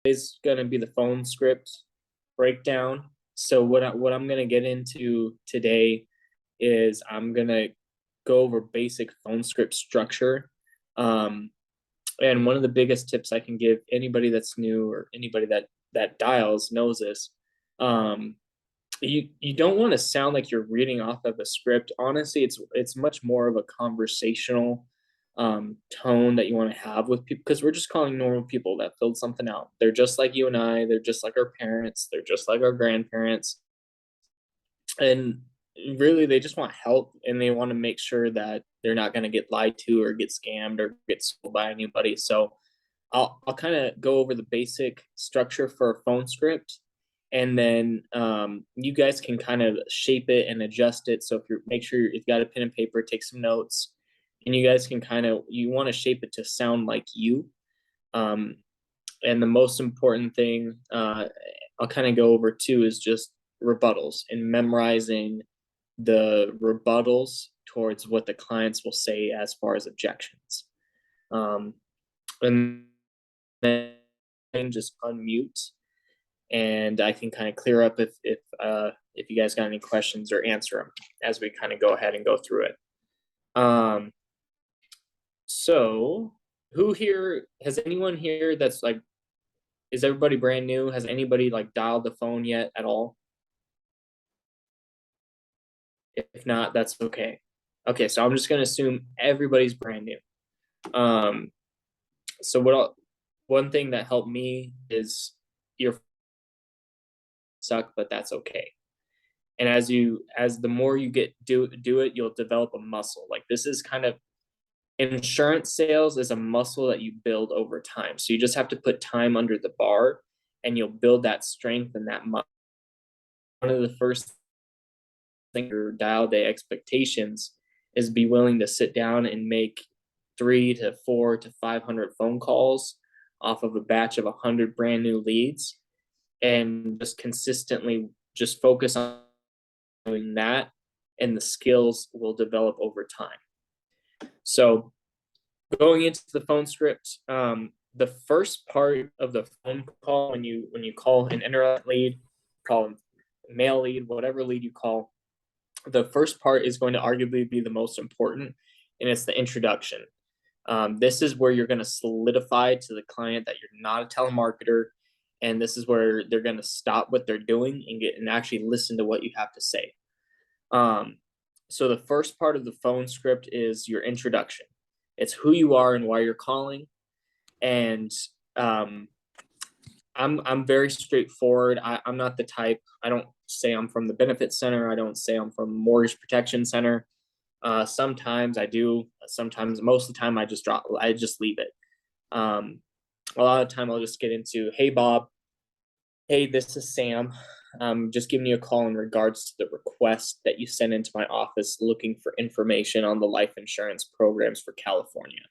is going to be the phone script breakdown. So what I'm going to get into today is I'm going to go over basic phone script structure. And one of the biggest tips I can give anybody that's new or anybody that dials knows this. You don't want to sound like you're reading off of a script. Honestly, it's much more of a conversational tone that you want to have with people, because we're just calling normal people that filled something out. They're just like you and I. They're just like our parents. They're just like our grandparents. And really, they just want help, and they want to make sure that they're not going to get lied to or get scammed or get sold by anybody. So I'll kind of go over the basic structure for a phone script, and then you guys can kind of shape it and adjust it. So if you make sure you've got a pen and paper, take some notes, and you guys can you want to shape it to sound like you. And the most important thing I'll kind of go over too is just rebuttals and memorizing the rebuttals towards what the clients will say as far as objections. And then just unmute, and I can kind of clear up if you guys got any questions, or answer them as we kind of go ahead and go through it. So has anyone here that's like, is everybody brand new? Has anybody like dialed the phone yet at all? If not, that's okay. Okay, so I'm just gonna assume everybody's brand new. So one thing that helped me is your suck, but that's okay. And as the more you do it, you'll develop a muscle. Like, this is kind of, insurance sales is a muscle that you build over time. So you just have to put time under the bar, and you'll build that strength and that muscle. One of the first things for dial day expectations is be willing to sit down and make 300 to 400 to 500 phone calls off of a batch of 100 brand new leads, and just consistently just focus on doing that, and the skills will develop over time. So going into the phone script, the first part of the phone call, when you call an internet lead, call a mail lead, whatever lead you call, the first part is going to arguably be the most important, and it's the introduction. This is where you're going to solidify to the client that you're not a telemarketer, and this is where they're going to stop what they're doing and actually listen to what you have to say. So the first part of the phone script is your introduction. It's who you are and why you're calling. And I'm very straightforward. I'm not the type. I don't say I'm from the benefit center. I don't say I'm from mortgage protection center. Sometimes I do. Sometimes, most of the time, I just leave it. A lot of the time I'll just get into, hey Bob, hey, this is Sam. Just giving you a call in regards to the request that you sent into my office looking for information on the life insurance programs for California.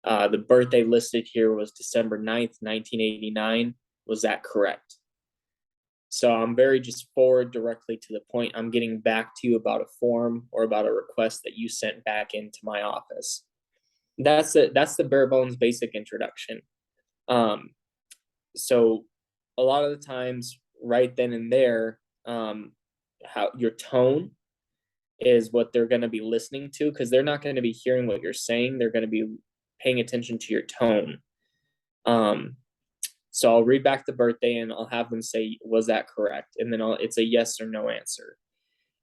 The birthday listed here was December 9th, 1989. Was that correct? So I'm very just forward, directly to the point. I'm getting back to you about a form or about a request that you sent back into my office. That's the bare bones basic introduction. So a lot of the times, right then and there, how your tone is what they're going to be listening to, because they're not going to be hearing what you're saying. They're going to be paying attention to your tone. So I'll read back the birthday, and I'll have them say, was that correct? And then it's a yes or no answer.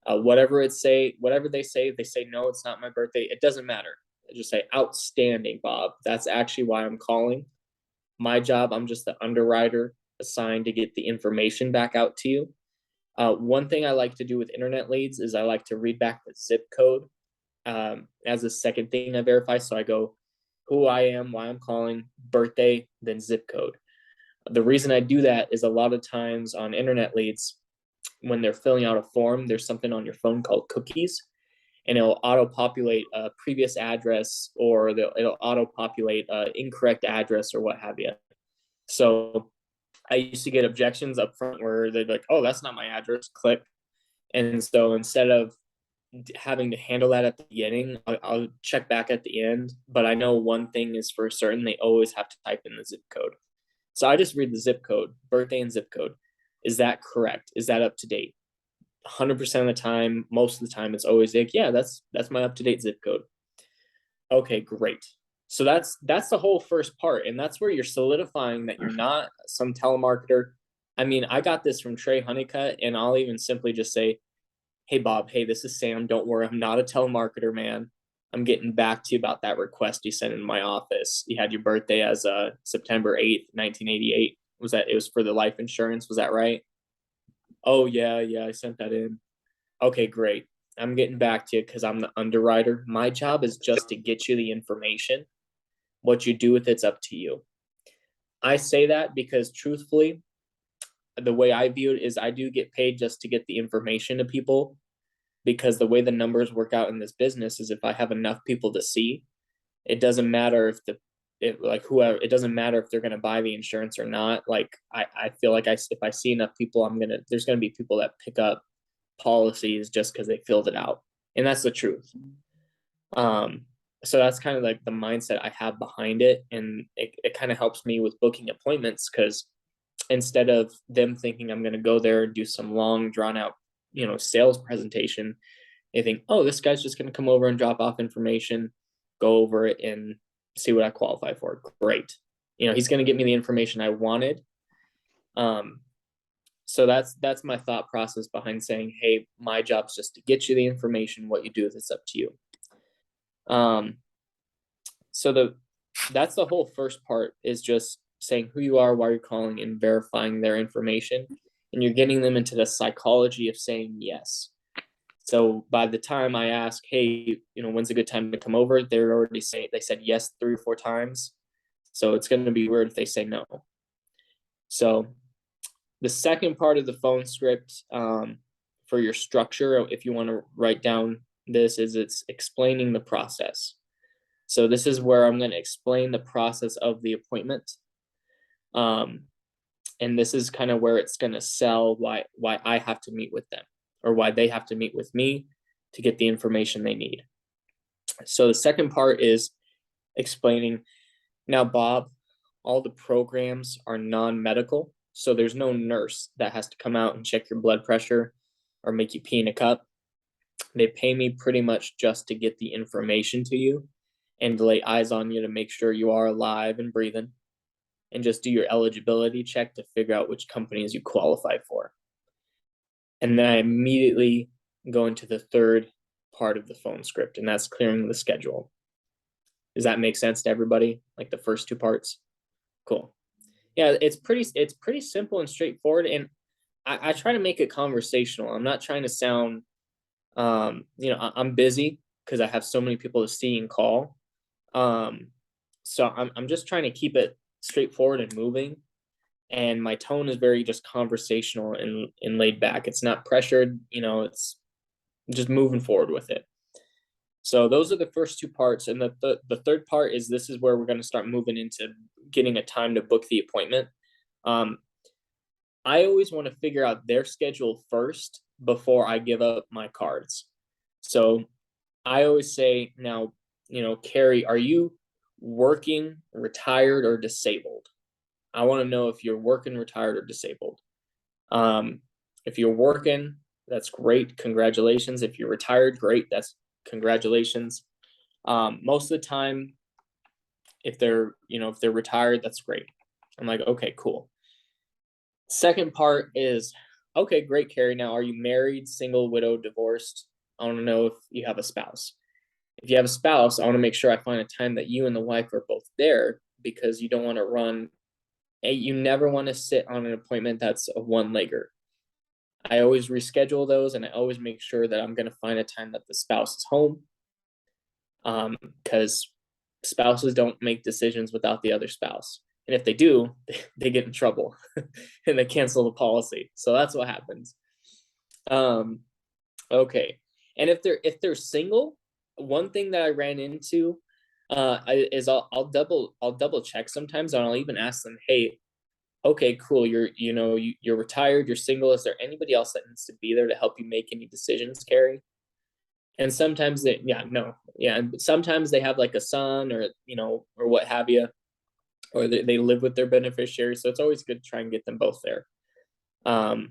Whatever they say, if they say, no, it's not my birthday, it doesn't matter. I just say, outstanding, Bob. That's actually why I'm calling. My job, I'm just the underwriter assigned to get the information back out to you. One thing I like to do with internet leads is I like to read back the zip code as a second thing I verify. So I go, who I am, why I'm calling, birthday, then zip code. The reason I do that is a lot of times on internet leads, when they're filling out a form, there's something on your phone called cookies, and it'll auto-populate a previous address, or it'll auto-populate an incorrect address or what have you. So I used to get objections up front where they'd be like, oh, that's not my address, click. And so instead of having to handle that at the beginning, I'll check back at the end. But I know one thing is for certain, they always have to type in the zip code. So I just read the zip code, birthday and zip code. Is that correct? Is that up to date? 100% of the time, most of the time, it's always like, yeah, that's my up to date zip code. Okay, great. So that's the whole first part, and that's where you're solidifying that you're not some telemarketer. I mean, I got this from Trey Honeycutt, and I'll even simply just say, "Hey Bob, hey, this is Sam. Don't worry, I'm not a telemarketer, man. I'm getting back to you about that request you sent in my office. You had your birthday as September 8th, 1988. Was that it was for the life insurance? Was that right? Oh yeah, I sent that in. Okay, great. I'm getting back to you because I'm the underwriter. My job is just to get you the information. What you do with it's up to you. I say that because truthfully, the way I view it is I do get paid just to get the information to people, because the way the numbers work out in this business is if I have enough people to see, it doesn't matter if whoever, it doesn't matter if they're going to buy the insurance or not. Like I feel like if I see enough people, there's going to be people that pick up policies just because they filled it out. And that's the truth. So that's kind of like the mindset I have behind it. And it kind of helps me with booking appointments, because instead of them thinking I'm going to go there and do some long drawn out, sales presentation, they think, oh, this guy's just going to come over and drop off information, go over it and see what I qualify for. Great. He's going to get me the information I wanted. So that's my thought process behind saying, hey, my job's just to get you the information. What you do with it's up to you. So that's the whole first part, is just saying who you are, why you're calling, and verifying their information. And you're getting them into the psychology of saying yes. So by the time I ask, hey, when's a good time to come over, they said yes 3 or 4 times. So it's going to be weird if they say no. So the second part of the phone script, for your structure, if you want to write down this, is it's explaining the process. So this is where I'm going to explain the process of the appointment. And this is kind of where it's going to sell why I have to meet with them, or why they have to meet with me to get the information they need. So the second part is explaining, now, Bob, all the programs are non-medical. So there's no nurse that has to come out and check your blood pressure or make you pee in a cup. They pay me pretty much just to get the information to you and to lay eyes on you to make sure you are alive and breathing, and just do your eligibility check to figure out which companies you qualify for. And then I immediately go into the third part of the phone script, and that's clearing the schedule. Does that make sense to everybody? Like the first 2 parts? Cool. Yeah, it's pretty simple and straightforward. And I try to make it conversational. I'm not trying to sound, I'm busy because I have so many people to see and call. So I'm just trying to keep it straightforward and moving. And my tone is very just conversational and laid back. It's not pressured, it's just moving forward with it. So those are the first 2 parts. And the third part is, this is where we're going to start moving into getting a time to book the appointment. I always want to figure out their schedule first before I give up my cards. So I always say, now, Carrie, are you working, retired, or disabled? I want to know if you're working, retired, or disabled. If you're working, that's great. Congratulations. If you're retired, great. That's congratulations. Most of the time, if they're retired, that's great. I'm like, okay, cool. Second part is, okay, great, Carrie. Now, are you married, single, widowed, divorced? I want to know if you have a spouse. If you have a spouse, I want to make sure I find a time that you and the wife are both there, because you don't want to run. You never want to sit on an appointment that's a one-legger. I always reschedule those, and I always make sure that I'm going to find a time that the spouse is home, because spouses don't make decisions without the other spouse. And if they do, they get in trouble and they cancel the policy. So that's what happens. Okay. And if they're single, one thing that I ran into is I'll double check sometimes, and I'll even ask them, hey, okay, cool, you're retired, you're single, is there anybody else that needs to be there to help you make any decisions, Carrie? And sometimes sometimes they have like a son, or or what have you. or they live with their beneficiary. So it's always good to try and get them both there. But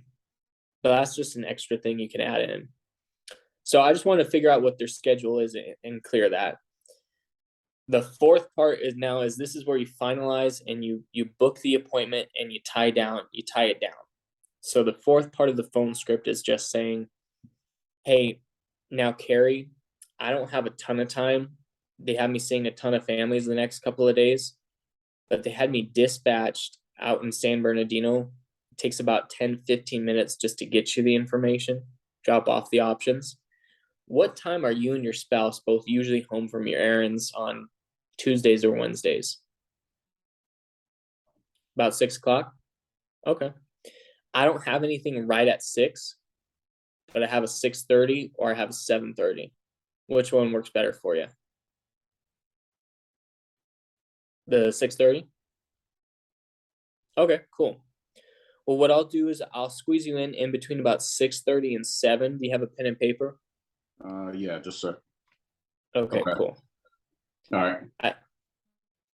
that's just an extra thing you can add in. So I just want to figure out what their schedule is and clear that. The fourth part is this is where you finalize and you book the appointment and you tie it down. So the fourth part of the phone script is just saying, hey, now Carrie, I don't have a ton of time. They have me seeing a ton of families the next couple of days, but they had me dispatched out in San Bernardino. It takes about 10-15 minutes just to get you the information, drop off the options. What time are you and your spouse both usually home from your errands on Tuesdays or Wednesdays? About 6 o'clock? Okay. I don't have anything right at 6, but I have a 6:30 or I have a 7:30. Which one works better for you? The 6:30? Okay, cool. Well, what I'll do is I'll squeeze you in between about 6:30 and 7. Do you have a pen and paper? Yeah, just a sec. Okay, cool. All right.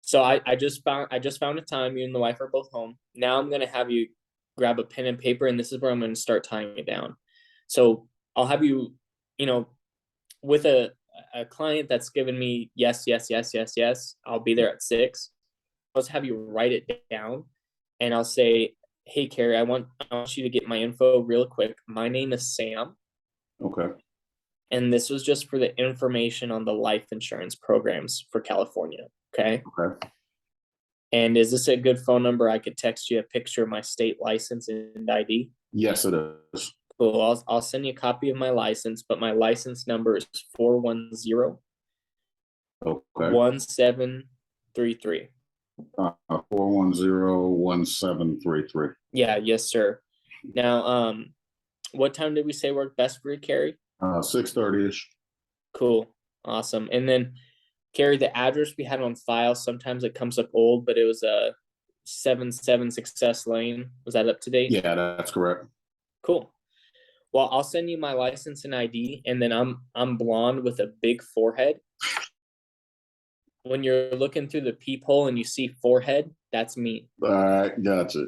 So I just found a time. You and the wife are both home. Now I'm gonna have you grab a pen and paper, and this is where I'm gonna start tying it down. So I'll have you, with a client that's given me yes, I'll be there at 6. I'll just have you write it down, and I'll say, hey Carrie, I want you to get my info real quick. My name is Sam. Okay. And this was just for the information on the life insurance programs for California. Okay. Okay. And is this a good phone number? I could text you a picture of my state license and ID. Yes, it is. Cool. I'll send you a copy of my license, but my license number is 410 1733. 410-1733. Yeah, yes, sir. Now, what time did we say worked best for you, Carrie? 6:30-ish. Cool. Awesome. And then, Carrie, the address we had on file, sometimes it comes up old, but it was a 77 Success Lane. Was that up to date? Yeah, that's correct. Cool. Well, I'll send you my license and ID, and then I'm blonde with a big forehead. When you're looking through the peephole and you see forehead, that's me. All right, gotcha.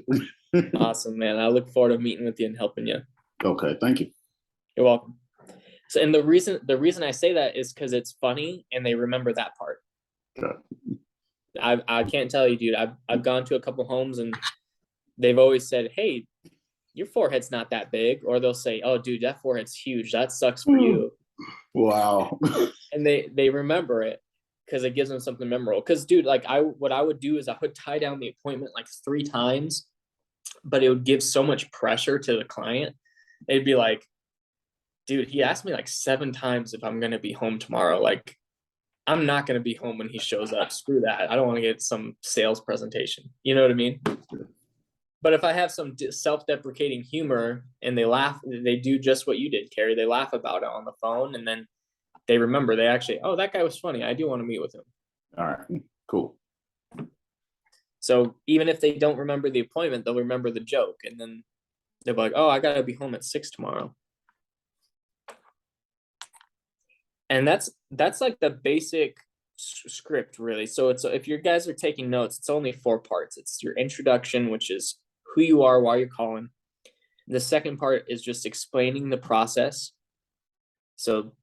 Awesome, man. I look forward to meeting with you and helping you. Okay, thank you. You're welcome. So, and the reason I say that is because it's funny and they remember that part. Yeah. I can't tell you, dude. I've gone to a couple homes and they've always said, hey, your forehead's not that big. Or they'll say, oh, dude, that forehead's huge. That sucks for you. Wow. And they remember it because it gives them something memorable. Because, dude, like what I would do is I would tie down the appointment like 3 times, but it would give so much pressure to the client. They'd be like, dude, he asked me like 7 times if I'm going to be home tomorrow. Like, I'm not going to be home when he shows up. Screw that. I don't want to get some sales presentation. You know what I mean? But if I have some self-deprecating humor and they laugh, they do just what you did, Carrie. They laugh about it on the phone and then they remember. They actually, oh, that guy was funny. I do want to meet with him. All right, cool. So even if they don't remember the appointment, they'll remember the joke. And then they'll be like, oh, I got to be home at 6 tomorrow. And that's like the basic script, really. So it's, if you guys are taking notes, it's only 4 parts. It's your introduction, which is who you are, why you're calling. The second part is just explaining the process. So,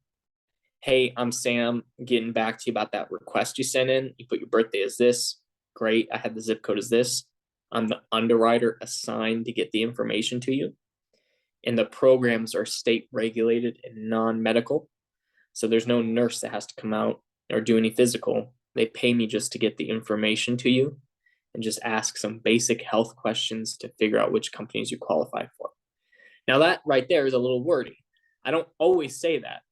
hey, I'm Sam, getting back to you about that request you sent in. You put your birthday as this. Great. I had the zip code as this. I'm the underwriter assigned to get the information to you. And the programs are state regulated and non-medical. So there's no nurse that has to come out or do any physical. They pay me just to get the information to you and just ask some basic health questions to figure out which companies you qualify for. Now that right there is a little wordy. I don't always say that.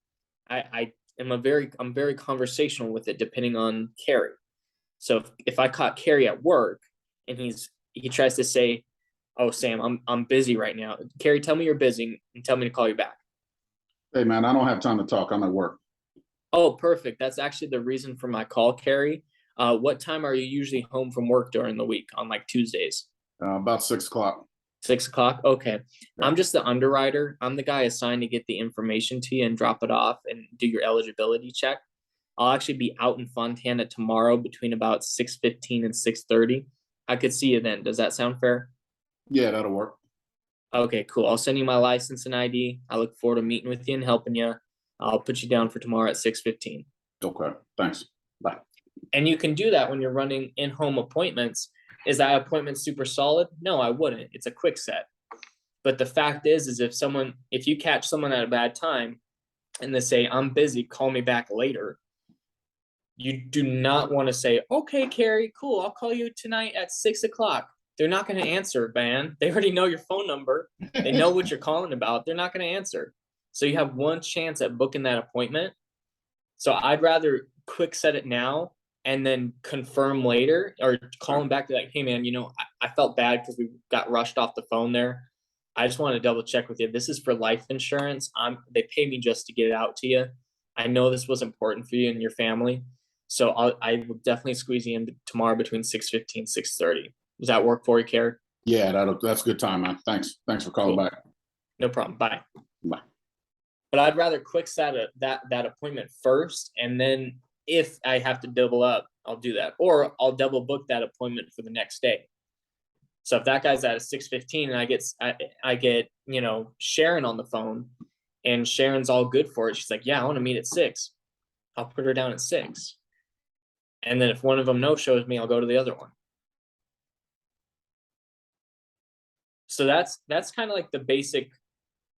I'm very conversational with it depending on Carrie. So if I caught Carrie at work and he tries to say, oh, Sam, I'm busy right now. Carrie, tell me you're busy and tell me to call you back. Hey, man, I don't have time to talk. I'm at work. Oh, perfect. That's actually the reason for my call, Carrie. What time are you usually home from work during the week on like Tuesdays? About 6 o'clock. 6 o'clock? Okay. Yeah. I'm just the underwriter. I'm the guy assigned to get the information to you and drop it off and do your eligibility check. I'll actually be out in Fontana tomorrow between about 6:15 and 6:30. I could see you then. Does that sound fair? Yeah, that'll work. Okay, cool. I'll send you my license and ID. I look forward to meeting with you and helping you. I'll put you down for tomorrow at 6:15. Okay, thanks. Bye. And you can do that when you're running in-home appointments. Is that appointment super solid? No, I wouldn't. It's a quick set. But the fact is if you catch someone at a bad time and they say, I'm busy, call me back later, you do not want to say, okay, Carrie, cool, I'll call you tonight at 6 o'clock. They're not going to answer, man. They already know your phone number. They know what you're calling about. They're not going to answer. So you have one chance at booking that appointment. So I'd rather quick set it now and then confirm later, or call them back to like, hey man, I felt bad because we got rushed off the phone there. I just want to double check with you. This is for life insurance. They pay me just to get it out to you. I know this was important for you and your family. So I will definitely squeeze you in tomorrow between 6:15, 6:30. Does that work for you, Carrie? Yeah, that's good time, man. Thanks for calling Cool. back. No problem. Bye. Bye. But I'd rather quick set that appointment first, and then if I have to double up, I'll do that, or I'll double book that appointment for the next day. So if that guy's at a 6:15 and I get Sharon on the phone, and Sharon's all good for it, she's like, yeah, I want to meet at 6. I'll put her down at 6, and then if one of them no shows me, I'll go to the other one. So that's kind of like the basic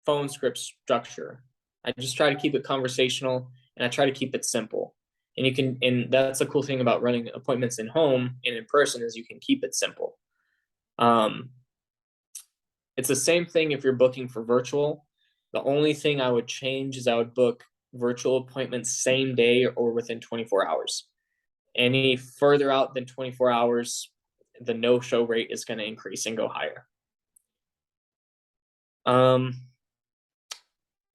phone script structure. I just try to keep it conversational, and I try to keep it simple. And that's the cool thing about running appointments in home and in person is you can keep it simple. It's the same thing if you're booking for virtual. The only thing I would change is I would book virtual appointments same day or within 24 hours. Any further out than 24 hours, the no-show rate is going to increase and go higher.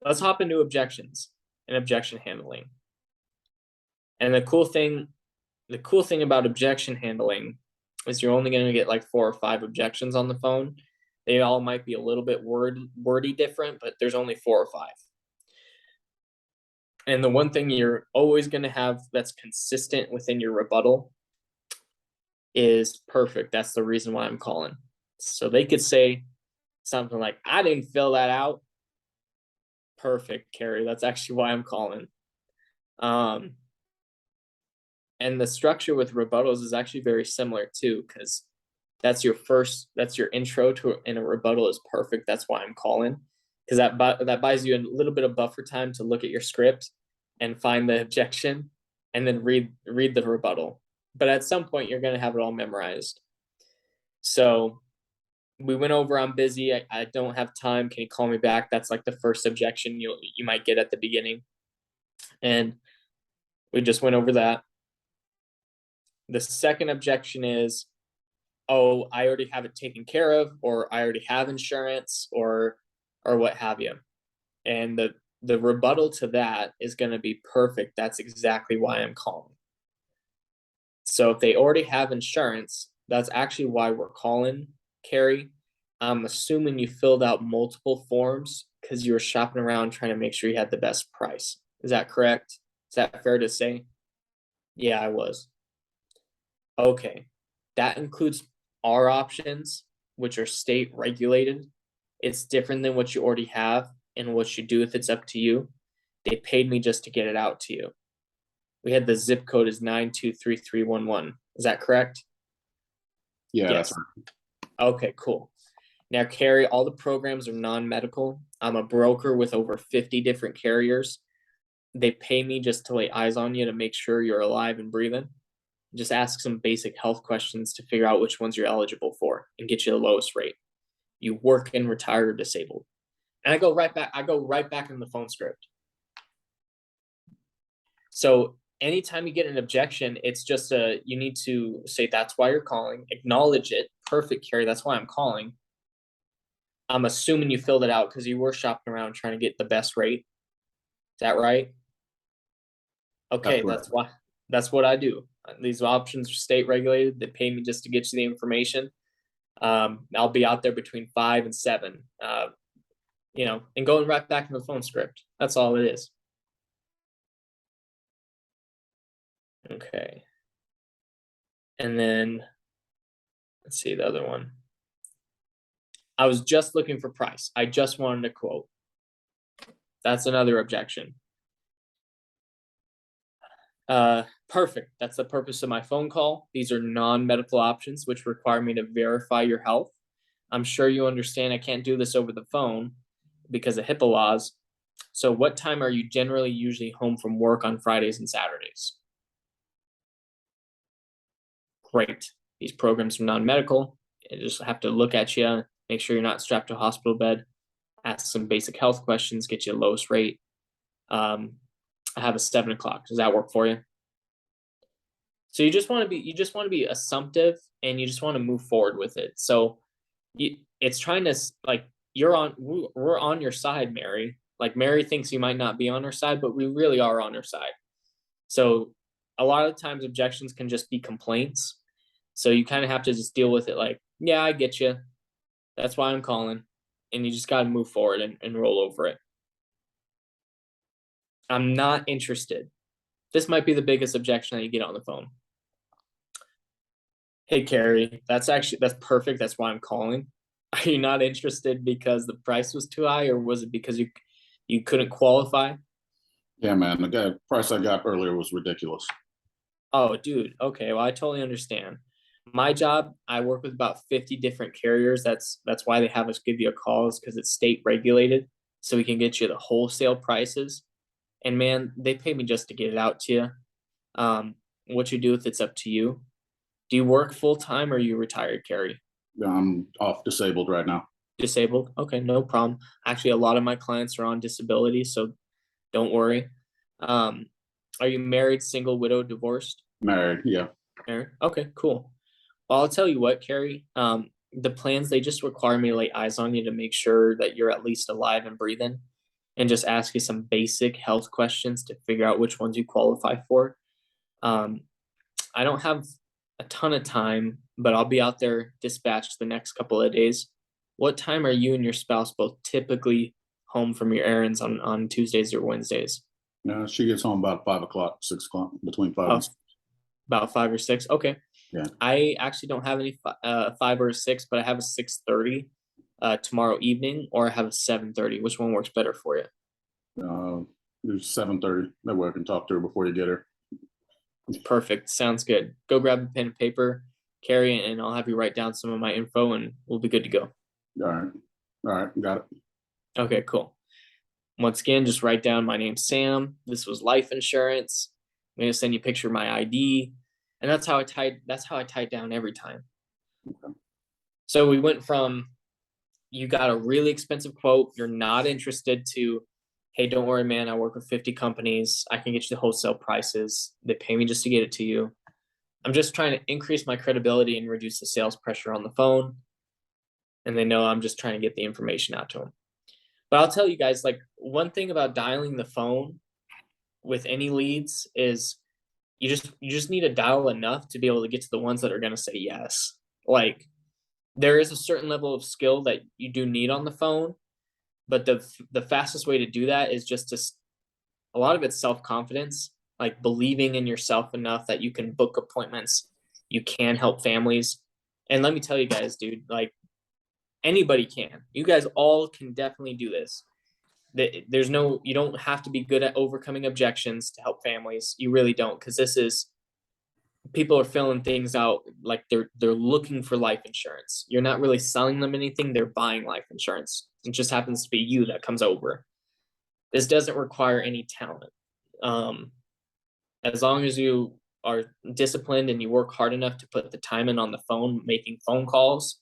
Let's hop into objections and objection handling. And the cool thing about objection handling is you're only going to get like 4 or 5 objections on the phone. They all might be a little bit wordy different, but there's only 4 or 5. And the one thing you're always going to have that's consistent within your rebuttal is perfect. That's the reason why I'm calling. So they could say something like, I didn't fill that out. Perfect, Carrie. That's actually why I'm calling. And the structure with rebuttals is actually very similar too, because that's your intro to in a rebuttal is perfect. That's why I'm calling, because that buys you a little bit of buffer time to look at your script and find the objection and then read the rebuttal. But at some point you're going to have it all memorized. So we went over, I'm busy, I don't have time, can you call me back? That's like the first objection you might get at the beginning. And we just went over that. The second objection is, oh, I already have it taken care of, or I already have insurance, or what have you. And the rebuttal to that is going to be perfect. That's exactly why I'm calling. So if they already have insurance, that's actually why we're calling, Carrie. I'm assuming you filled out multiple forms because you were shopping around trying to make sure you had the best price. Is that correct? Is that fair to say? Yeah, I was. Okay. That includes our options, which are state regulated. It's different than what you already have, and what you do if it's up to you. They paid me just to get it out to you. We had the zip code is 923311. Is that correct? Yeah, Yes. that's right. Okay, cool. Now, Carrie, all the programs are non-medical. I'm a broker with over 50 different carriers. They pay me just to lay eyes on you to make sure you're alive and breathing. Just ask some basic health questions to figure out which ones you're eligible for and get you the lowest rate. You work and retire or disabled. And I go right back in the phone script. So anytime you get an objection, it's just you need to say that's why you're calling, acknowledge it. Perfect, Carrie, that's why I'm calling. I'm assuming you filled it out because you were shopping around trying to get the best rate. Is that right? Okay, that's what I do. These options are state regulated. They pay me just to get you the information. I'll be out there between 5 and 7. And going right back in the phone script. That's all it is. Okay. And then let's see the other one. I was just looking for price. I just wanted a quote. That's another objection. Perfect. That's the purpose of my phone call. These are non-medical options which require me to verify your health. I'm sure you understand I can't do this over the phone because of HIPAA laws. So what time are you generally usually home from work on Fridays and Saturdays? Great. These programs are non-medical. You just have to look at you, make sure you're not strapped to a hospital bed, ask some basic health questions, get you the lowest rate. I have a 7 o'clock. Does that work for you? So you just want to be assumptive, and you just want to move forward with it. So it's trying to, like, we're on your side, Mary. Like, Mary thinks you might not be on her side, but we really are on her side. So a lot of times objections can just be complaints. So you kind of have to just deal with it like, yeah, I get you. That's why I'm calling. And you just got to move forward and roll over it. I'm not interested. This might be the biggest objection that you get on the phone. Hey, Carrie, that's perfect. That's why I'm calling. Are you not interested because the price was too high, or was it because you couldn't qualify? Yeah, man. The price I got earlier was ridiculous. Oh, dude. Okay, well, I totally understand. My job, I work with about 50 different carriers. That's why they have us give you a call, is because it's state regulated, so we can get you the wholesale prices. And man, they pay me just to get it out to you. What you do with it's up to you. Do you work full time, or are you retired, Carrie? I'm off disabled right now. Disabled? Okay, no problem. Actually, a lot of my clients are on disability, so don't worry. Are you married, single, widowed, divorced? Married, yeah. Married? Okay, cool. Well, I'll tell you what, Carrie. The plans, they just require me to lay eyes on you to make sure that you're at least alive and breathing, and just ask you some basic health questions to figure out which ones you qualify for. Um, I don't have a ton of time, but I'll be out there dispatched the next couple of days. What time are you and your spouse both typically home from your errands on Tuesdays or Wednesdays? She gets home about 5 o'clock, 6 o'clock, between 5 and About, about 5 or 6. Okay. yeah. I actually don't have any 5 or 6, but I have a 6:30 tomorrow evening, or I have a 7:30. Which one works better for you? There's 7:30. That way I can talk to her before you get her. Perfect. Sounds good. Go grab a pen and paper, Carrie, and I'll have you write down some of my info, and we'll be good to go. All right. All right. Got it. Okay, cool. Once again, just write down my name's Sam. This was life insurance. I'm gonna send you a picture of my ID, and that's how I tie it down every time. Okay. So we went from, you got a really expensive quote, you're not interested, to, hey, don't worry, man, I work with 50 companies. I can get you the wholesale prices. They pay me just to get it to you. I'm just trying to increase my credibility and reduce the sales pressure on the phone. And they know I'm just trying to get the information out to them. But I'll tell you guys, like, one thing about dialing the phone with any leads is you just need to dial enough to be able to get to the ones that are going to say yes. Like, there is a certain level of skill that you do need on the phone, but the fastest way to do that is just to, a lot of it's self-confidence, like believing in yourself enough that you can book appointments, you can help families. And let me tell you guys, dude, like, anybody can. You guys all can definitely do this. There's no, you don't have to be good at overcoming objections to help families. You really don't, because this is, people are filling things out like they're looking for life insurance. You're not really selling them anything, they're buying life insurance. It just happens to be you that comes over. This doesn't require any talent. As long as you are disciplined and you work hard enough to put the time in on the phone, making phone calls,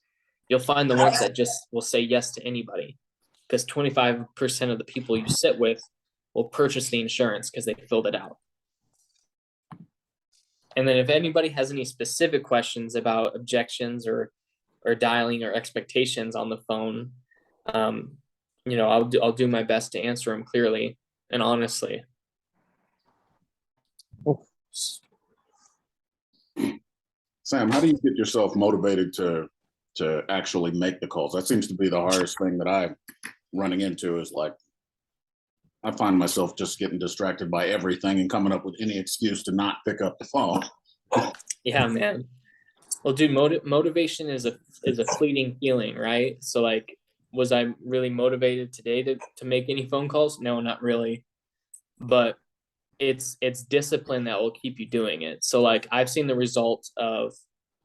you'll find the ones that just will say yes to anybody. Because 25% of the people you sit with will purchase the insurance because they filled it out. And then if anybody has any specific questions about objections or dialing or expectations on the phone, I'll do my best to answer them clearly and honestly. Sam, how do you get yourself motivated to actually make the calls? That seems to be the hardest thing that I'm running into, is like, I find myself just getting distracted by everything and coming up with any excuse to not pick up the phone. Yeah, man. Well, dude, motivation is a fleeting feeling, right? So like, was I really motivated today to make any phone calls? No, not really. But it's discipline that will keep you doing it. So like, I've seen the result of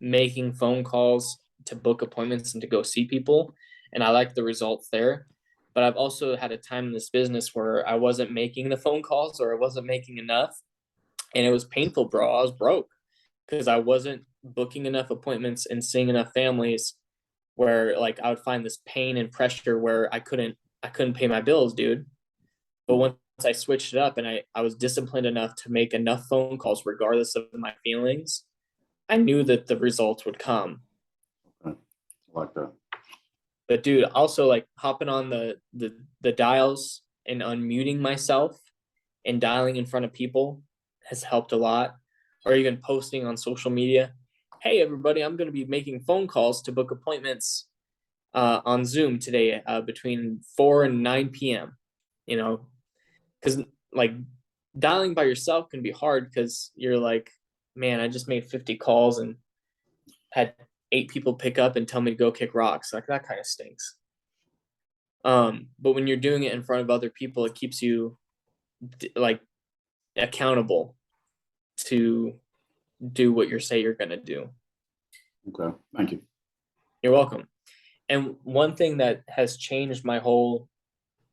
making phone calls to book appointments and to go see people, and I like the results there. But I've also had a time in this business where I wasn't making the phone calls or I wasn't making enough, and it was painful, bro. I was broke because I wasn't booking enough appointments and seeing enough families, where like I would find this pain and pressure where I couldn't pay my bills, dude. But once I switched it up and I was disciplined enough to make enough phone calls regardless of my feelings, I knew that the results would come. I like that. But dude, also like hopping on the dials and unmuting myself and dialing in front of people has helped a lot. Or even posting on social media, hey everybody, I'm going to be making phone calls to book appointments on Zoom today between 4 and 9 p.m. You know, because like dialing by yourself can be hard because you're like, man, I just made 50 calls and had 8 people pick up and tell me to go kick rocks. Like that kind of stinks. But when you're doing it in front of other people, it keeps you like accountable to do what you say you're gonna do. Okay, thank you. You're welcome. And one thing that has changed my whole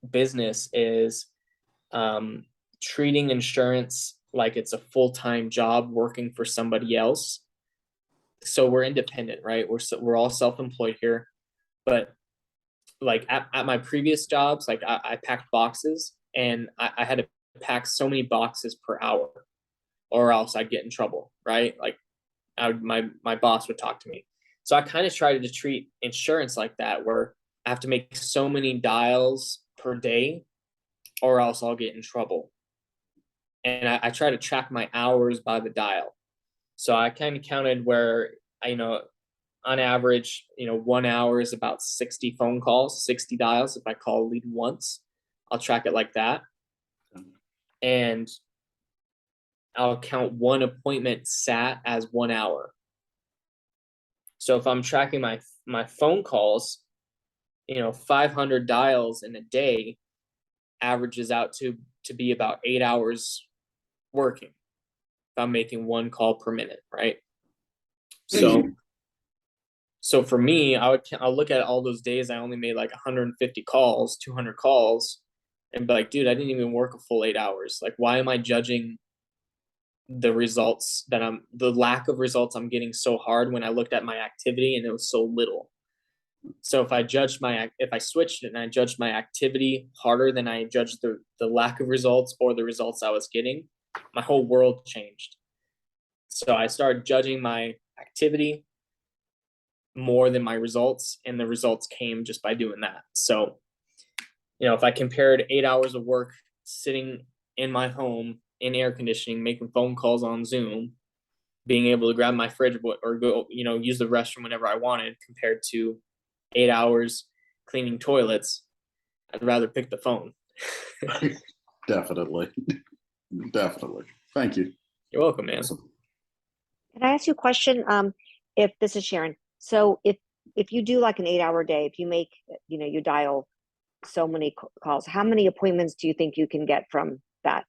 business is treating insurance like it's a full-time job working for somebody else. So we're independent, right? We're all self-employed here, but like at my previous jobs, like I packed boxes and I had to pack so many boxes per hour, or else I'd get in trouble, right? Like my boss would talk to me. So I kind of tried to treat insurance like that, where I have to make so many dials per day, or else I'll get in trouble. And I try to track my hours by the dial. So I kind of counted where on average, 1 hour is about 60 phone calls, 60 dials. If I call a lead once, I'll track it like that. And I'll count one appointment sat as 1 hour. So if I'm tracking my phone calls, 500 dials in a day averages out to be about 8 hours working. If I'm making one call per minute, right? So for me, I'll look at all those days I only made like 150 calls, 200 calls, and be like, dude, I didn't even work a full 8 hours. Like, why am I judging the lack of results I'm getting so hard when I looked at my activity and it was so little? So if I switched it and I judged my activity harder than I judged the lack of results or the results I was getting, my whole world changed. So I started judging my activity more than my results, and the results came just by doing that. So, if I compared 8 hours of work sitting in my home in air conditioning, making phone calls on Zoom, being able to grab my fridge or go, use the restroom whenever I wanted, compared to 8 hours cleaning toilets, I'd rather pick the phone. Definitely. Definitely. Thank you. You're welcome, man. Awesome. Can I ask you a question? If this is Sharon, so if you do like an 8-hour day, if you make, you dial so many calls, how many appointments do you think you can get from that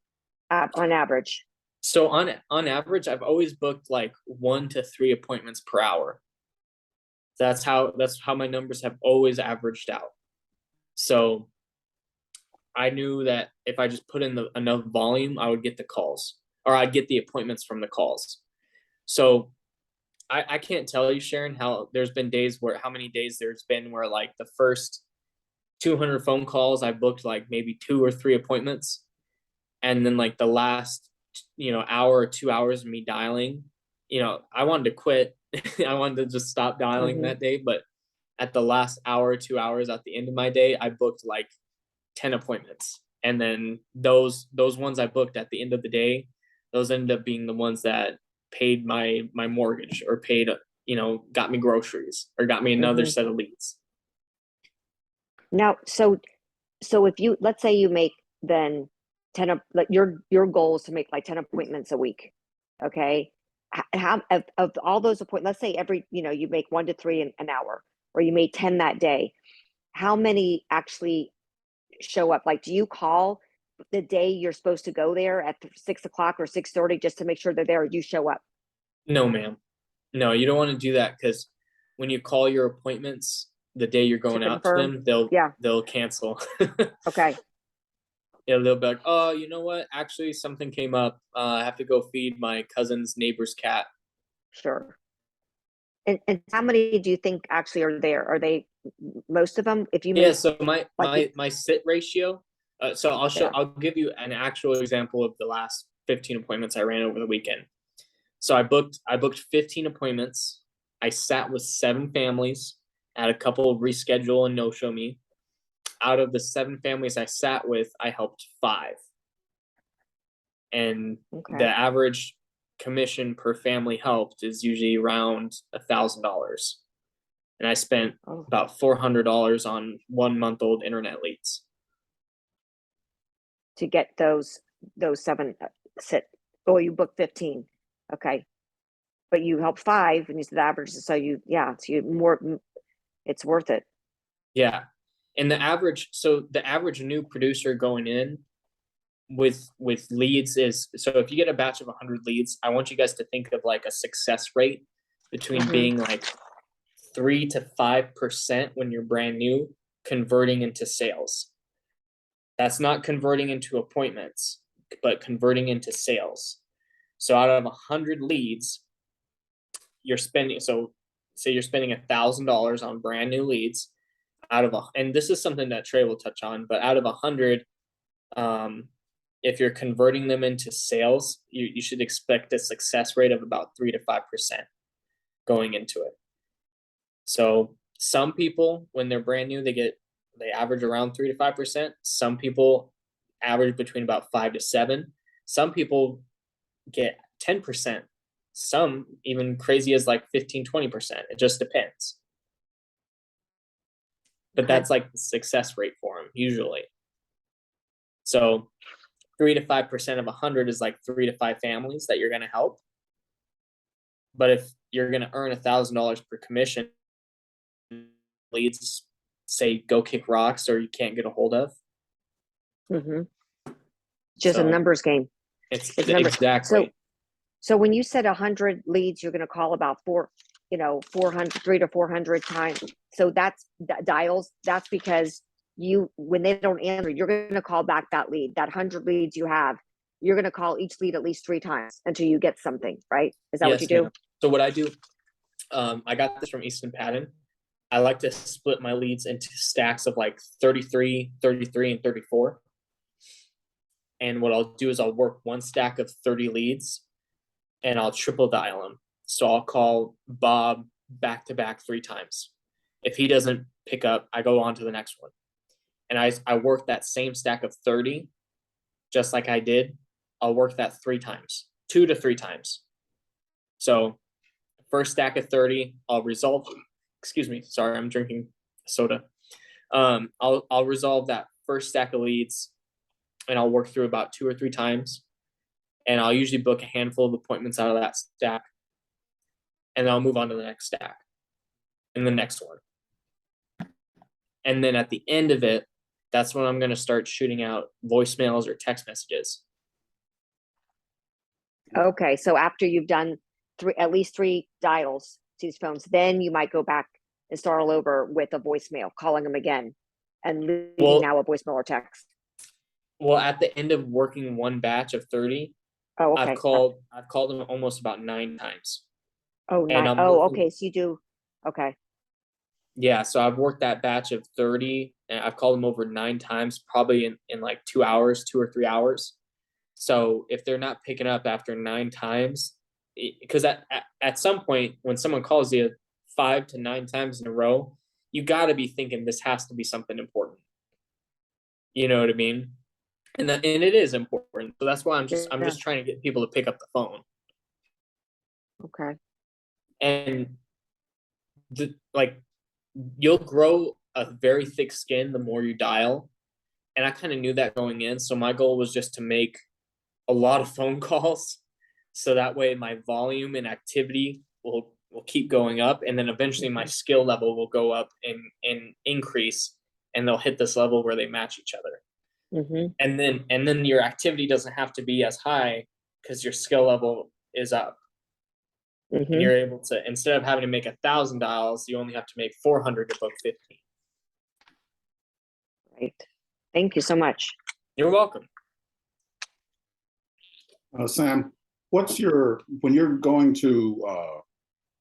on average? So on average, I've always booked like 1 to 3 appointments per hour. That's how my numbers have always averaged out. So I knew that if I just put in enough volume, I would get the calls, or I'd get the appointments from the calls. So I can't tell you, Sharon, how many days there's been where like the first 200 phone calls I booked like maybe 2 or 3 appointments, and then like the last hour or 2 hours of me dialing, I wanted to quit. I wanted to just stop dialing that day, but at the last hour, 2 hours at the end of my day, I booked like 10 appointments. And then those ones I booked at the end of the day, those ended up being the ones that paid my mortgage, or paid, got me groceries, or got me another set of leads. Now, so if let's say you make then 10, like your goal is to make like 10 appointments a week. Okay. How of all those appointments, let's say every, you make 1 to 3 an hour, or you made 10 that day. How many actually show up? Like, do you call the day you're supposed to go there at 6 o'clock or 6:30 just to make sure they're there, or you show up? No, ma'am. No, you don't want to do that, because when you call your appointments the day you're To going out to confirm? them, Yeah. they'll cancel. Okay. Yeah, they'll be like, oh, you know what? Actually, something came up. I have to go feed my cousin's neighbor's cat. Sure. And how many do you think actually are there? Are they most of them? If you Yeah, make so my like my sit ratio. So yeah. I'll give you an actual example of the last 15 appointments I ran over the weekend. So I booked 15 appointments. I sat with 7 families, had a couple reschedule and no show me. Out of the 7 families I sat with, I helped 5. And the Okay. average commission per family helped is usually around $1,000. And I spent Oh, about $400 on 1-month-old internet leads. to get those 7 sit. Oh, you booked 15. Okay. But you help 5 and you said the average, so you more, it's worth it. Yeah. And the average new producer going in with leads is, so if you get a batch of 100 leads, I want you guys to think of like a success rate between being like 3 to 5% when you're brand new, converting into sales. That's not converting into appointments, but converting into sales. So out of 100 leads, you're spending, so say you're spending $1,000 on brand new leads. And this is something that Trey will touch on, but out of 100, if you're converting them into sales, you should expect a success rate of about 3 to 5% going into it. So some people, when they're brand new, they average around 3 to 5%. Some people average between about 5 to 7. Some people get 10%. Some even crazy as like 15-20%. It just depends. But Okay. that's like the success rate for them usually. So 3 to 5% of 100 is like 3 to 5 families that you're going to help. But if you're going to earn $1,000 per commission, leads say go kick rocks or you can't get a hold of. Just a So numbers game. it's numbers. exactly. So when you said 100 leads, you're going to call about 400, 3 to 400 times. So that's dials. That's because when they don't answer, you're going to call back that lead. That 100 leads you have, you're going to call each lead at least 3 times until you get something, right? Is that what you do? Ma'am. So what I do, I got this from Easton Patton. I like to split my leads into stacks of like 33, 33, and 34. And what I'll do is I'll work one stack of 30 leads and I'll triple dial them. So I'll call Bob back to back 3 times. If he doesn't pick up, I go on to the next one. And I work that same stack of 30, just like I did. I'll work that 3 times, 2 to 3 times. So first stack of 30, I'll resolve. Excuse me, sorry, I'm drinking soda. I'll resolve that first stack of leads, and I'll work through about 2 or 3 times, and I'll usually book a handful of appointments out of that stack, and then I'll move on to the next stack, and the next one, and then at the end of it, that's when I'm going to start shooting out voicemails or text messages. Okay, so after you've done at least 3 dials to these phones, then you might go back and start all over with a voicemail, calling them again, and leaving now a voicemail or text. Well, at the end of working one batch of 30, Oh, okay. I've called them almost about 9 times. Oh, and nice. Oh, okay. So you do. Okay. Yeah, so I've worked that batch of 30 and I've called them over 9 times, probably in like 2 hours, 2 or 3 hours. So if they're not picking up after 9 times, because at some point when someone calls you 5 to 9 times in a row, you got to be thinking this has to be something important. You know what I mean? And it is important. So that's why I'm just trying to get people to pick up the phone. Okay. And you'll grow a very thick skin the more you dial. and I kind of knew that going in. So my goal was just to make a lot of phone calls, so that way my volume and activity will keep going up, and then eventually my skill level will go up and increase, and they'll hit this level where they match each other. And then your activity doesn't have to be as high because your skill level is up. And you're able to, instead of having to make $1,000, you only have to make 400 to book 15. Right. Thank you so much. You're welcome. Sam, when you're going to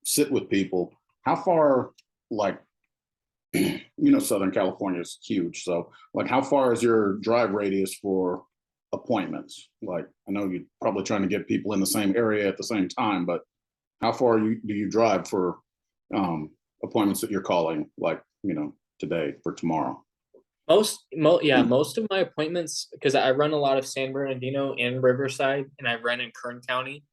sit with people, how far, like, Southern California is huge. So like, how far is your drive radius for appointments? Like, I know you're probably trying to get people in the same area at the same time, but how far do you drive for appointments that you're calling, like, today for tomorrow? Most of my appointments, because I run a lot of San Bernardino and Riverside, and I run in Kern County.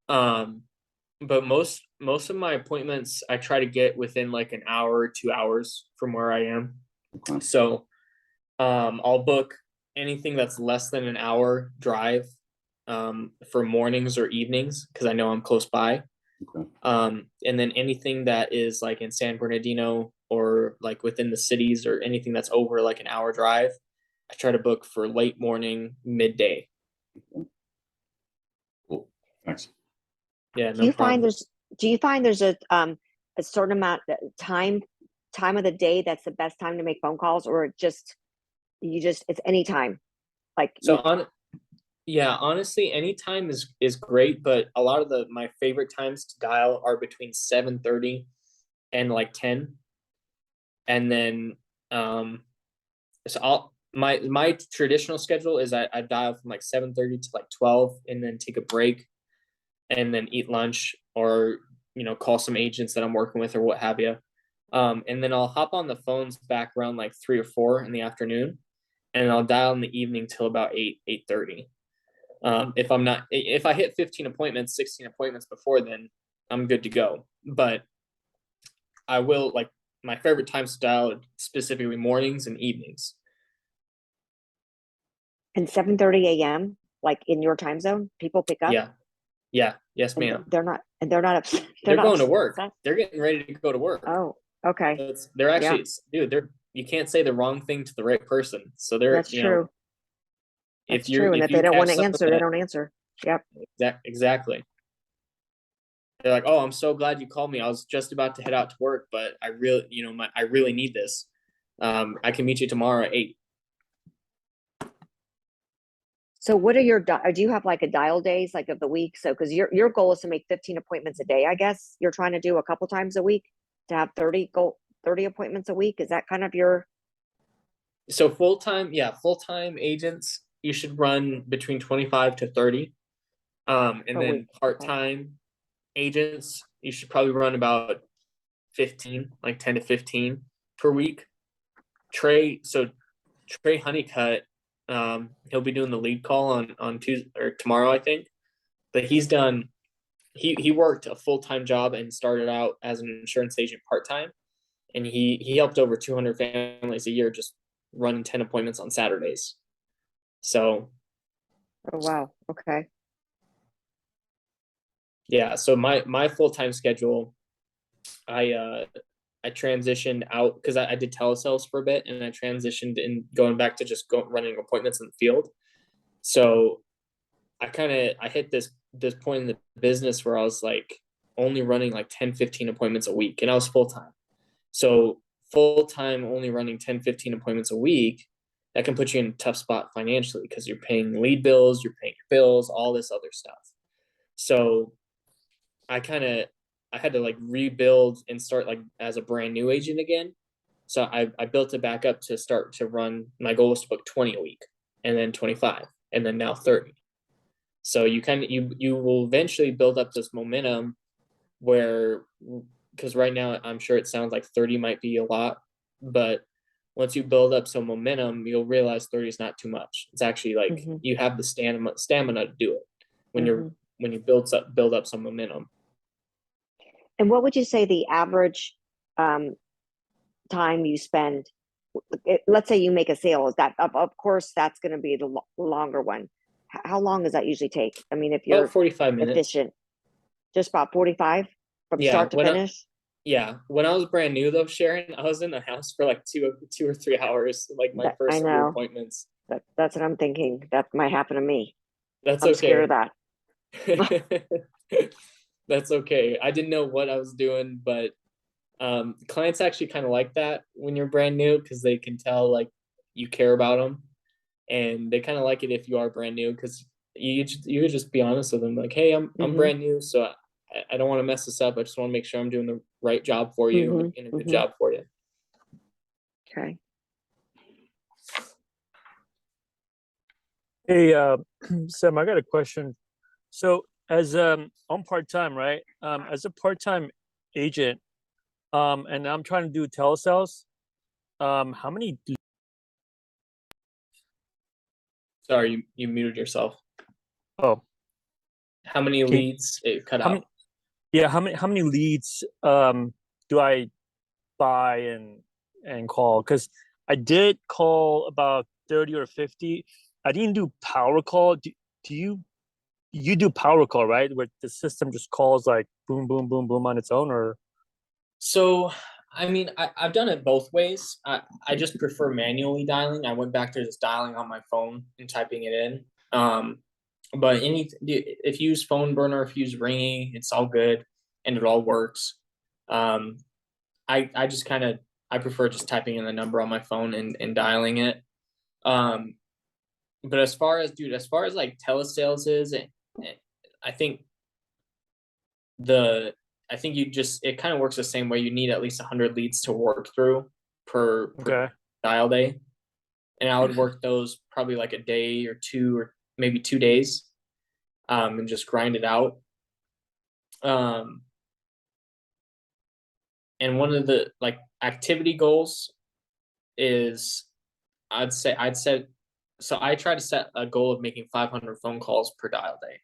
But most of my appointments I try to get within like an hour or 2 hours from where I am. Okay. So I'll book anything that's less than an hour drive for mornings or evenings, because I know I'm close by. Okay. And then anything that is like in San Bernardino or like within the cities, or anything that's over like an hour drive, I try to book for late morning, midday. Okay. Cool. Thanks. Yeah, Do you find problem. there's a certain amount time of the day that's the best time to make phone calls, or it's any time? Like, So honestly, any time is great, but a lot of my favorite times to dial are between 7:30 and like 10. And then so my traditional schedule is I dial from like 7:30 to like 12, and then take a break, and then eat lunch, or call some agents that I'm working with or what have you. And then I'll hop on the phones back around like 3 or 4 in the afternoon, and I'll dial in the evening till about 8:30. If I hit 15 appointments, 16 appointments before then, I'm good to go. But I will, like, my favorite times to dial specifically mornings and evenings. and 7:30 a.m. like in your time zone, people pick up. Yeah. Yes, and ma'am. they're not upset. They're not going to work. upset? They're getting ready to go to work. Oh, okay. So they're actually, dude, you can't say the wrong thing to the right person. So That's true. If That's you're, true. And if if they you don't catch want to someone answer, they don't answer. Yep. exactly. They're like, "Oh, I'm so glad you called me. I was just about to head out to work, but I really, I really need this. I can meet you tomorrow at 8." So what are do you have like a dial days like of the week? So because your goal is to make 15 appointments a day, I guess you're trying to do a couple times a week to have 30 appointments a week. Is that kind of your? So full-time agents, you should run between 25 to 30. And Per then week. part-time agents, you should probably run about 15, like 10 to 15 per week. Trey Honeycutt, he'll be doing the lead call on Tuesday or tomorrow, I think. But he worked a full-time job and started out as an insurance agent part-time, and he helped over 200 families a year just running 10 appointments on Saturdays. So, Oh wow. Okay. yeah, so my full-time schedule, I transitioned out because I did telesales for a bit, and I transitioned in going back to just running appointments in the field. So I hit this point in the business where I was like only running like 10, 15 appointments a week, and I was full-time. So full-time only running 10, 15 appointments a week, that can put you in a tough spot financially, because you're paying lead bills, you're paying your bills, all this other stuff. So I had to like rebuild and start like as a brand new agent again. So I built it back up to start to run. My goal was to book 20 a week, and then 25, and then now 30. So you will eventually build up this momentum where, because right now I'm sure it sounds like 30 might be a lot, but once you build up some momentum, you'll realize 30 is not too much. It's actually like you have the stamina to do it when you build up some momentum. And what would you say the average time you spend let's say you make a sale, is that of course that's going to be the longer one. How long does that usually take? I mean, if you're About 45 minutes. efficient, just about 45 from Yeah, start to finish. Yeah, when I was brand new though, Sharon, I was in the house for like two or 3 hours, like my I first few know. appointments. That's what I'm thinking. That might happen to me. That's I'm scared of okay. that. That's okay. I didn't know what I was doing, but clients actually kind of like that when you're brand new because they can tell like you care about them, and they kind of like it if you are brand new because you would just be honest with them, like, hey, I'm Mhm. brand new, so I don't want to mess this up. I just want to make sure I'm doing the right job for you Mhm, and a good mhm. job for you. Okay. Hey, Sam, I got a question. So as I'm part-time, right? As a part-time agent, and I'm trying to do telesales, how many Sorry, you muted yourself. oh How many can, leads? It cut how out. many yeah, how many leads do I buy and call? Because I did call about 30 or 50. I didn't do power call. Do you do power call, right? Where the system just calls like boom, boom, boom, boom on its own, or So, I mean, I've done it both ways. I just prefer manually dialing. I went back to just dialing on my phone and typing it in. But if you use phone burner, if you use ringing, it's all good and it all works. Um, I just kind of I prefer just typing in the number on my phone and dialing it. Um, but as far as like telesales is, I think the I think it kind of works the same way. You need at least 100 leads to work through per okay, dial day, and I would work those probably like a day or two or maybe 2 days, and just grind it out. And one of the like activity goals is I'd set so I try to set a goal of making 500 phone calls per dial day.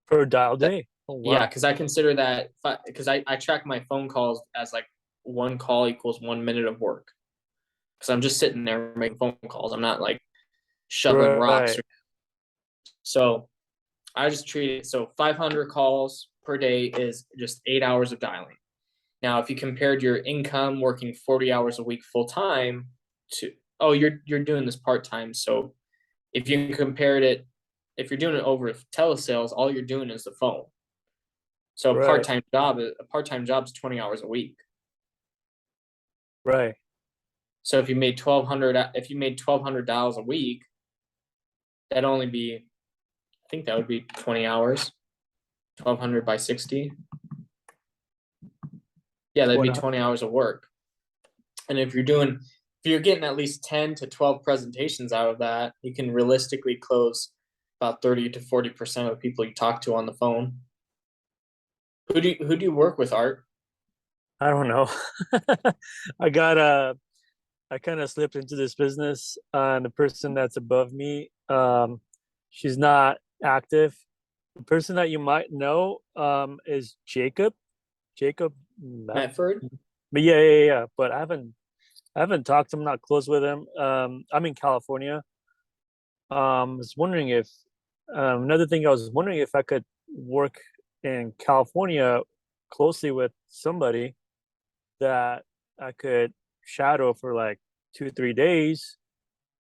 per dial day. Oh Yeah, wow. because I consider that because I track my phone calls as like one call equals 1 minute of work. Because I'm just sitting there making phone calls. I'm not like shoveling rocks. Right. So I just treat it so 500 calls per day is just 8 hours of dialing. Now, if you compared your income working 40 hours a week full time to you're doing this part time. So if you compared it, if you're doing it over telesales, all you're doing is the phone. So a Right. part time job is 20 hours a week. Right. So if you made 1,200 dials a week, that'd only be, I think that would be 20 hours. 1,200 by 60. Yeah, that'd be 20 hours of work. And if you're getting at least 10 to 12 presentations out of that, you can realistically close about 30 to 40% of the people you talk to on the phone. Who do you work with, Art? I don't know. I kind of slipped into this business, and the person that's above me, she's not active. The person that you might know, is Jacob. Jacob, Medford? but yeah. But I haven't talked to him. Not close with him. I'm in California. Was wondering if another thing I was wondering if I could work in California closely with somebody that I could shadow for like 2 3 days,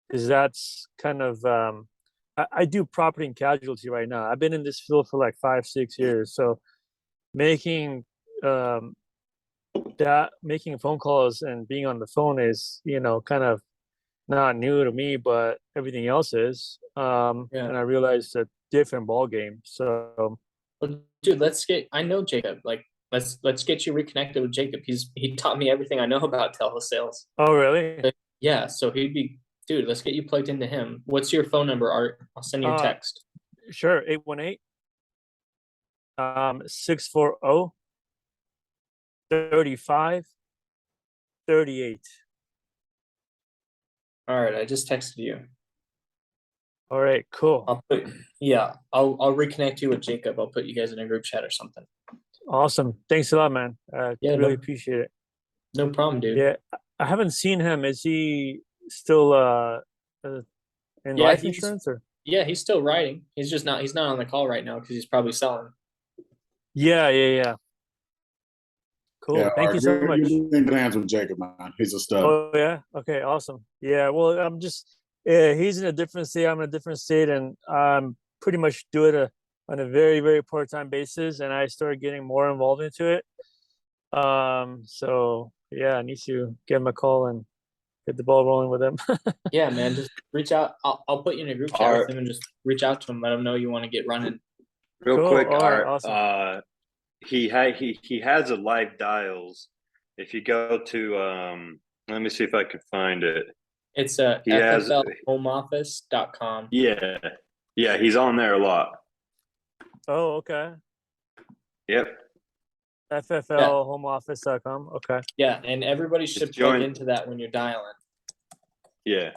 because that's kind of I do property and casualty right now. I've been in this field for like 5 6 years, so making um making phone calls and being on the phone is, kind of not new to me, but everything else is. Yeah. And I realized a different ball game. So Well, dude, I know Jacob. Like, let's get you reconnected with Jacob. He taught me everything I know about telesales. oh really? Yeah, so dude, let's get you plugged into him. What's your phone number, Art? I'll send you a text. Sure, 818 640 35 38. All right, I just texted you. All right, cool. I'll reconnect you with Jacob. I'll put you guys in a group chat or something. Awesome. Thanks a lot, man. Yeah, Really appreciate it. no problem, dude. Yeah, I haven't seen him. Is he still in Yeah, life he's insurance or? yeah, he's still writing. He's not on the call right now because he's probably selling. Yeah, yeah, yeah. Yeah, Cool. all Thank right. you so You're much. in good hands with Jacob, man. He's a stud. Oh yeah. Okay. Awesome. Yeah. Well, I'm just. He's in a different state. I'm in a different state, and I'm pretty much do it on a very, very part-time basis. And I started getting more involved into it. So yeah, I need to give him a call and get the ball rolling with him. Yeah, man, just reach out. I'll put you in a group chat Our, with him and just reach out to him. Let him know you want to get running. real Cool. quick, All right. our Awesome. he has a live dials. If you go to let me see if I can find it. It's He has fflhomeoffice.com. yeah. Yeah, he's on there a lot. Oh, okay. Yep. FFLHomeoffice.com. Okay. Yeah, and everybody should Just plug join. into that when you're dialing. Yeah.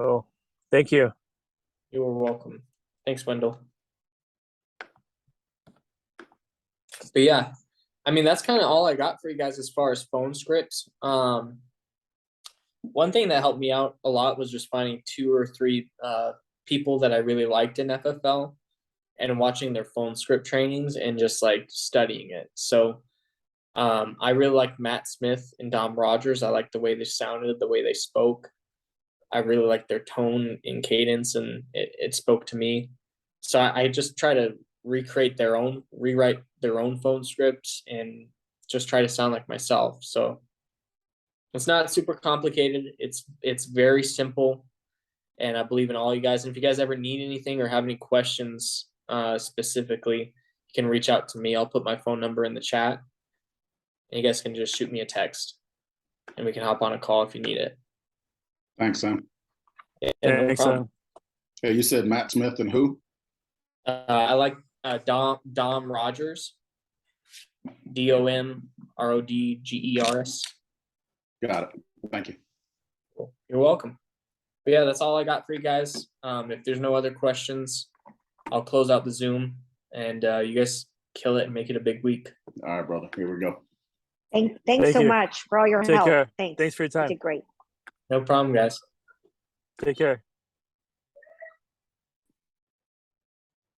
Oh, thank you. You are welcome. Thanks, Wendell. But yeah, I mean, that's kind of all I got for you guys as far as phone scripts. One thing that helped me out a lot was just finding 2 or 3 people that I really liked in FFL and watching their phone script trainings and just like studying it. So I really like Matt Smith and Dom Rogers. I like the way they sounded, the way they spoke. I really like their tone and cadence, and it spoke to me. So I just try to rewrite their own phone scripts and just try to sound like myself. So it's not super complicated. It's very simple, and I believe in all you guys. And if you guys ever need anything or have any questions specifically, you can reach out to me. I'll put my phone number in the chat, and you guys can just shoot me a text, and we can hop on a call if you need it. Thanks, Sam. Yeah, no Thanks, problem. Hey, you said Matt Smith and who? I like Dom Rogers, DOMRODGERS. Got it. Thank you. Cool. You're welcome. But yeah, that's all I got for you guys. If there's no other questions, I'll close out the Zoom, and you guys kill it and make it a big week. All right, brother. Here we go. Thanks Thank so you. much for all your Take help. care. Thanks. Thanks for your You time. did great. No problem, guys. Take care.